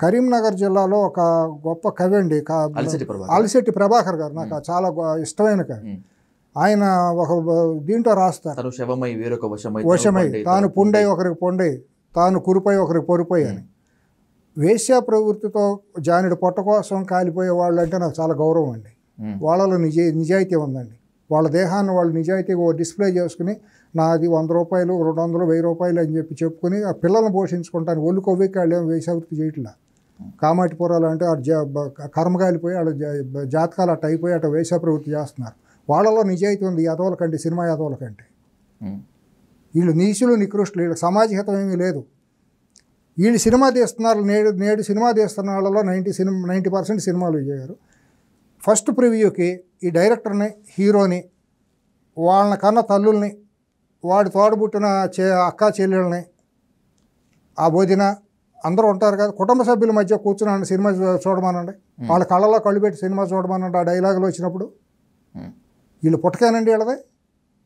కరీంనగర్ జిల్లాలో ఒక గొప్ప కవి అండి, అలిశెట్టి ప్రభాకర్ గారు. నాకు చాలా ఇష్టమైన కవి. ఆయన ఒక దీంట్లో రాస్తారు, వశమై తాను పుండై ఒకరికి పొండై, తాను కురుపై ఒకరికి పొరుపై అని. వేశ్యా ప్రవృత్తితో జానుడి పొట్ట కోసం కాలిపోయే వాళ్ళు అంటే నాకు చాలా గౌరవం అండి. వాళ్ళలో నిజాయితీ ఉందండి. వాళ్ళ దేహాన్ని వాళ్ళు నిజాయితీగా డిస్ప్లే చేసుకుని నాది 100 రూపాయలు 200 1000 రూపాయలు అని చెప్పుకుని ఆ పిల్లల్ని పోషించుకుంటాను. ఒళ్ళు కొవ్వెక్కి వాళ్ళు ఏం వేసావృత్తి చేయట్లా. కామాటిపురాలు అంటే కర్మగాలిపోయి వాళ్ళ జాతకాలు అట్ట అయిపోయి అట్ట వేశ్యా ప్రవృత్తి చేస్తున్నారు. వాళ్ళలో నిజాయితీ ఉంది యాదవుల కంటే, సినిమా యాదవుల కంటే. వీళ్ళు నీచులు నికృష్టులు, వీళ్ళకి సమాజహితం ఏమీ లేదు. వీళ్ళు సినిమా తీస్తున్నారు, నేడు సినిమా తీస్తున్న వాళ్ళలో 90% సినిమాలు చేశారు. ఫస్ట్ ప్రివ్యూకి ఈ డైరెక్టర్ని, హీరోని, వాళ్ళ కన్న తల్లుల్ని, వాడి తోడబుట్టిన అక్క చెల్లెళ్ళని, ఆ వదిన అందరూ ఉంటారు కదా, కుటుంబ సభ్యుల మధ్య కూర్చున్నాను సినిమా చూడమనండి. వాళ్ళ కళ్ళలో కళ్ళు పెట్టి సినిమా చూడమనండి. ఆ డైలాగులు వచ్చినప్పుడు వీళ్ళు పుట్టకేనండి వీళ్ళది.